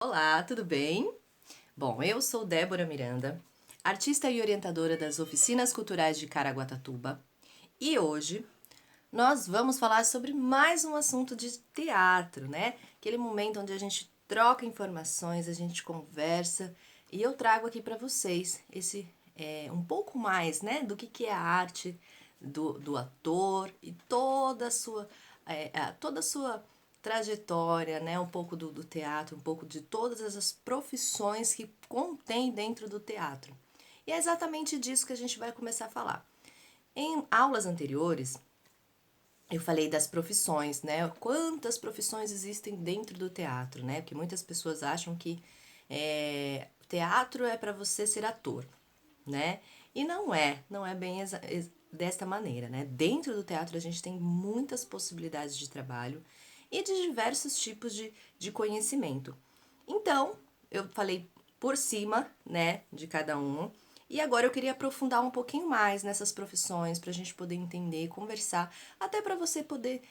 Olá, tudo bem? Bom, eu sou Débora Miranda, artista e orientadora das Oficinas Culturais de Caraguatatuba, e hoje nós vamos falar sobre mais um assunto de teatro, né? Aquele momento onde a gente troca informações, a gente conversa, e eu trago aqui para vocês esse um pouco mais, né, do que é a arte do ator e toda a sua trajetória, né? Um pouco do teatro, um pouco de todas essas profissões que contém dentro do teatro. E é exatamente disso que a gente vai começar a falar. Em aulas anteriores, eu falei das profissões, né? Quantas profissões existem dentro do teatro, né? Porque muitas pessoas acham que teatro é para você ser ator, né? E não é bem desta maneira, né? Dentro do teatro a gente tem muitas possibilidades de trabalho e de diversos tipos de conhecimento. Então, eu falei por cima, né, de cada um. E agora eu queria aprofundar um pouquinho mais nessas profissões para a gente poder entender, conversar, até para você poder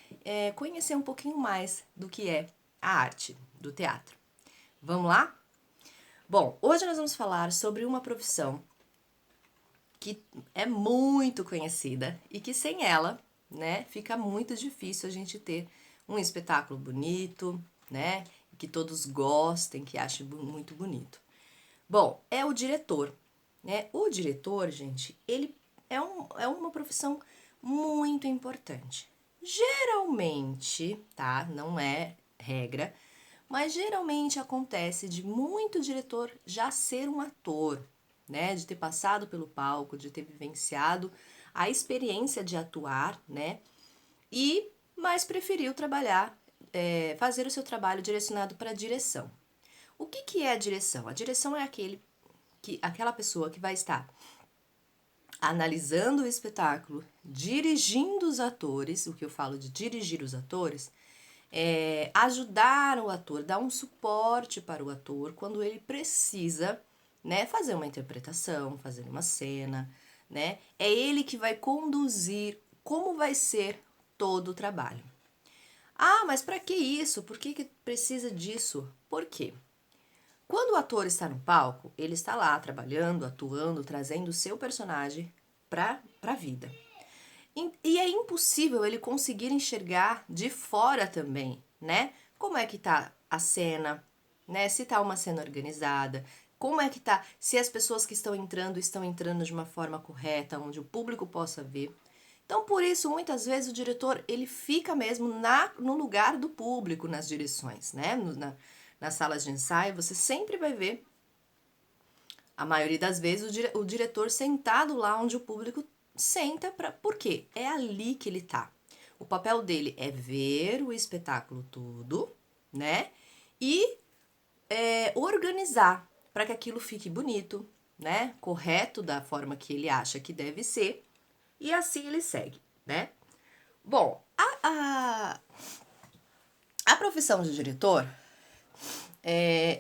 conhecer um pouquinho mais do que é a arte do teatro. Vamos lá? Bom, hoje nós vamos falar sobre uma profissão que é muito conhecida e que sem ela, né, fica muito difícil a gente ter um espetáculo bonito, né, que todos gostem, que achem muito bonito. Bom, é o diretor, né? O diretor, gente, ele é uma profissão muito importante. Geralmente, tá? Não é regra, mas geralmente acontece de muito diretor já ser um ator, né? De ter passado pelo palco, de ter vivenciado a experiência de atuar, né? E mais preferiu trabalhar, fazer o seu trabalho direcionado para a direção. O que é a direção? A direção é aquela pessoa que vai estar analisando o espetáculo, dirigindo os atores, o que eu falo de dirigir os atores, ajudar o ator, dar um suporte para o ator quando ele precisa, né, fazer uma interpretação, fazer uma cena, né? É ele que vai conduzir como vai ser todo o trabalho. Ah, mas para que isso? Por que precisa disso? Por quê? Quando o ator está no palco, ele está lá trabalhando, atuando, trazendo o seu personagem para a vida. E é impossível ele conseguir enxergar de fora também, né? Como é que tá a cena, né? Se tá uma cena organizada, como é que tá, se as pessoas que estão entrando de uma forma correta, onde o público possa ver. Então, por isso, muitas vezes o diretor, ele fica mesmo no lugar do público nas direções, né? Nas salas de ensaio, você sempre vai ver, a maioria das vezes, o diretor sentado lá onde o público senta. Por quê? É ali que ele tá. O papel dele é ver o espetáculo todo, né? E organizar para que aquilo fique bonito, né? Correto da forma que ele acha que deve ser. E assim ele segue, né? Bom, a profissão de diretor,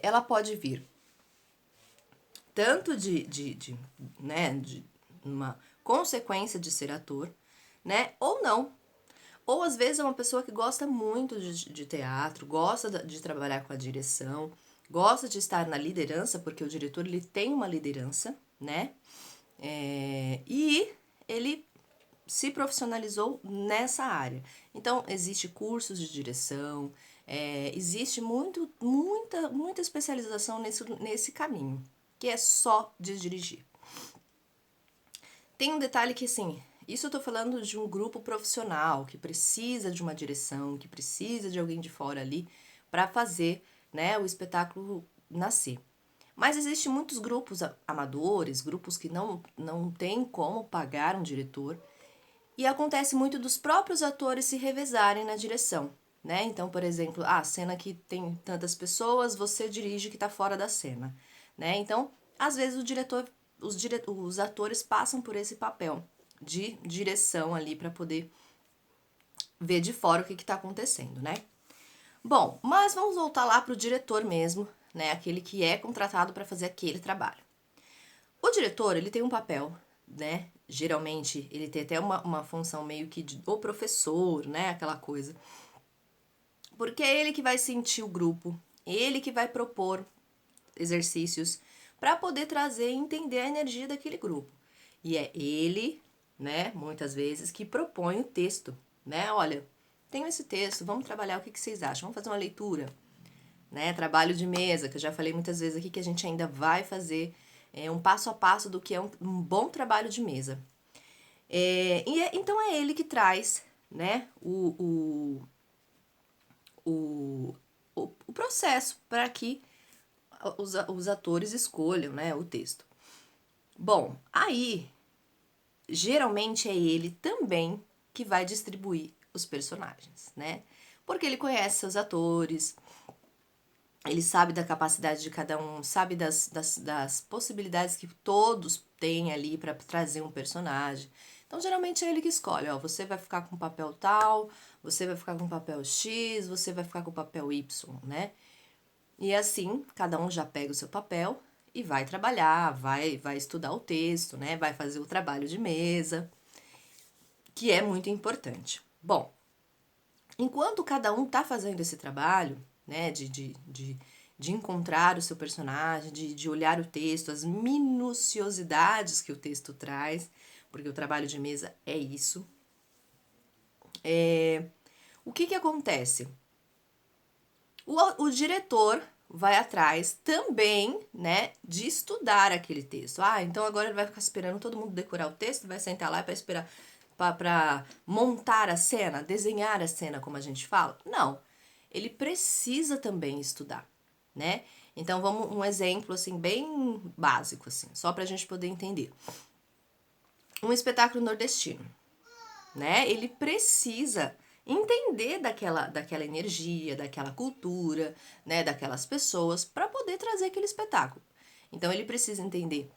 ela pode vir tanto de uma consequência de ser ator, né? Ou não. Ou às vezes é uma pessoa que gosta muito de teatro, gosta de trabalhar com a direção, gosta de estar na liderança, porque o diretor ele tem uma liderança, né? E ele se profissionalizou nessa área. Então, existe cursos de direção, existe muita especialização nesse caminho, que é só de dirigir. Tem um detalhe que, assim, isso eu tô falando de um grupo profissional que precisa de uma direção, que precisa de alguém de fora ali para fazer, né, o espetáculo nascer. Mas existem muitos grupos amadores, grupos que não têm como pagar um diretor, e acontece muito dos próprios atores se revezarem na direção, né? Então, por exemplo, a cena que tem tantas pessoas, você dirige que tá fora da cena, né? Então, às vezes os atores passam por esse papel de direção ali para poder ver de fora o que está acontecendo, né? Bom, mas vamos voltar lá para o diretor mesmo, né? Aquele que é contratado para fazer aquele trabalho. O diretor, ele tem um papel, né? Geralmente, ele tem até uma função meio que do professor, né? Aquela coisa. Porque é ele que vai sentir o grupo, Ele que vai propor exercícios para poder trazer e entender a energia daquele grupo. E é ele, né, muitas vezes, que propõe o texto, né? Olha, tenho esse texto, vamos trabalhar, o que vocês acham? Vamos fazer uma leitura, né? Trabalho de mesa, que eu já falei muitas vezes aqui que a gente ainda vai fazer um passo a passo do que é um bom trabalho de mesa. Então é ele que traz, né, o processo para que os atores escolham, né, o texto. Bom, aí geralmente é ele também que vai distribuir os personagens, né? Porque ele conhece seus atores, ele sabe da capacidade de cada um, sabe das possibilidades que todos têm ali para trazer um personagem. Então, geralmente é ele que escolhe, ó, você vai ficar com o papel tal, você vai ficar com o papel X, você vai ficar com o papel Y, né? E assim, cada um já pega o seu papel e vai trabalhar, vai estudar o texto, né? Vai fazer o trabalho de mesa, que é muito importante. Bom, enquanto cada um tá fazendo esse trabalho, né, de encontrar o seu personagem, de olhar o texto, as minuciosidades que o texto traz, porque o trabalho de mesa é isso. O que acontece? O diretor vai atrás também, né, de estudar aquele texto. Ah, então agora ele vai ficar esperando todo mundo decorar o texto, vai sentar lá para esperar para montar a cena, desenhar a cena, como a gente fala? Não. Ele precisa também estudar, né? Então vamos um exemplo assim bem básico assim, só para a gente poder entender. Um espetáculo nordestino, né? Ele precisa entender daquela energia, daquela cultura, né, daquelas pessoas para poder trazer aquele espetáculo. Então ele precisa entender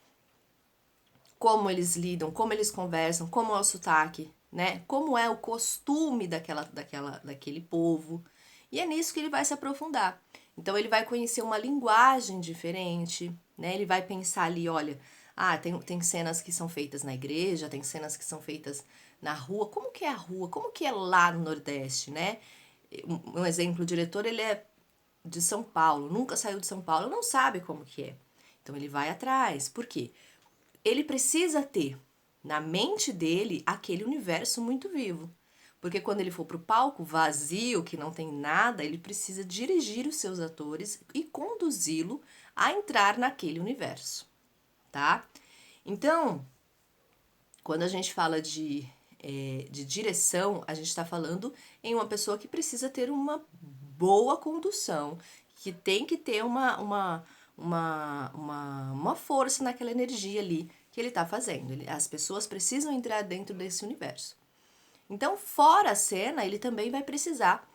como eles lidam, como eles conversam, como é o sotaque, né? Como é o costume daquele povo. E é nisso que ele vai se aprofundar. Então ele vai conhecer uma linguagem diferente, né? Ele vai pensar ali, olha, tem cenas que são feitas na igreja, tem cenas que são feitas na rua. Como que é a rua? Como que é lá no Nordeste, né? Um exemplo, o diretor, ele é de São Paulo, nunca saiu de São Paulo, não sabe como que é. Então ele vai atrás. Por quê? Ele precisa ter na mente dele aquele universo muito vivo. Porque quando ele for para o palco vazio, que não tem nada, ele precisa dirigir os seus atores e conduzi-lo a entrar naquele universo, tá? Então, quando a gente fala de direção, a gente está falando em uma pessoa que precisa ter uma boa condução, que tem que ter uma força naquela energia ali que ele está fazendo. As pessoas precisam entrar dentro desse universo. Então, fora a cena, ele também vai precisar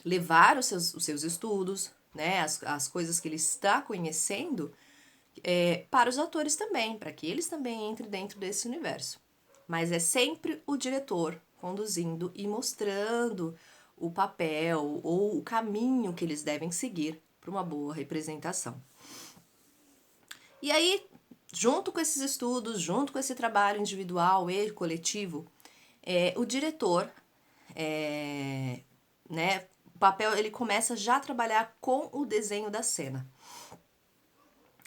levar os seus estudos, né, as coisas que ele está conhecendo para os atores também, para que eles também entrem dentro desse universo. Mas é sempre o diretor conduzindo e mostrando o papel ou o caminho que eles devem seguir para uma boa representação. E aí, junto com esses estudos, junto com esse trabalho individual e coletivo, o diretor, né, o papel, ele começa já a trabalhar com o desenho da cena.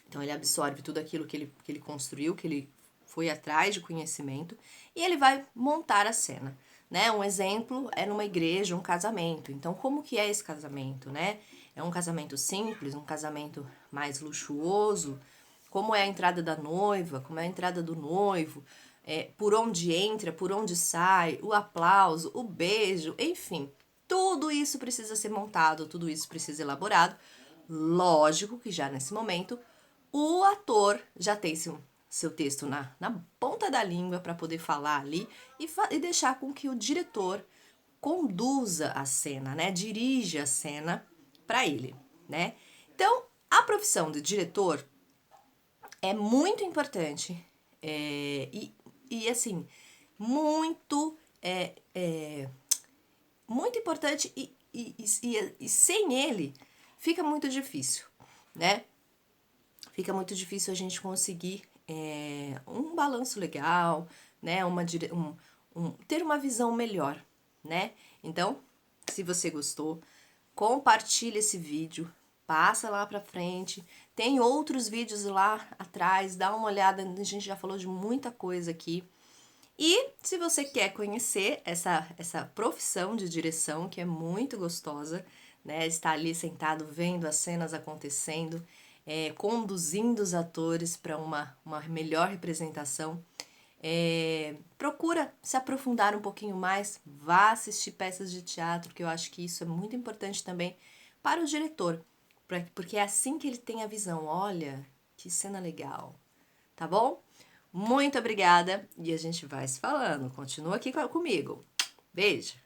Então ele absorve tudo aquilo que ele construiu, que ele foi atrás de conhecimento, e ele vai montar a cena. Né? Um exemplo é numa igreja, um casamento. Então, como que é esse casamento, né? É um casamento simples, um casamento mais luxuoso? Como é a entrada da noiva, como é a entrada do noivo, por onde entra, por onde sai, o aplauso, o beijo, enfim. Tudo isso precisa ser montado, tudo isso precisa ser elaborado. Lógico que já nesse momento o ator já tem seu texto na ponta da língua para poder falar ali e deixar com que o diretor conduza a cena, né? Dirige a cena para ele, né? Então, a profissão de diretor é muito importante e assim, muito, muito importante e sem ele fica muito difícil, né? Fica muito difícil a gente conseguir um balanço legal, né? Ter uma visão melhor, né? Então, se você gostou, compartilha esse vídeo, passa lá pra frente, tem outros vídeos lá atrás, dá uma olhada, a gente já falou de muita coisa aqui. E se você quer conhecer essa profissão de direção, que é muito gostosa, né? Estar ali sentado vendo as cenas acontecendo, conduzindo os atores para uma melhor representação. Procura se aprofundar um pouquinho mais, vá assistir peças de teatro, que eu acho que isso é muito importante também para o diretor, porque é assim que ele tem a visão. Olha, que cena legal, tá bom? Muito obrigada e a gente vai se falando. Continua aqui comigo. Beijo!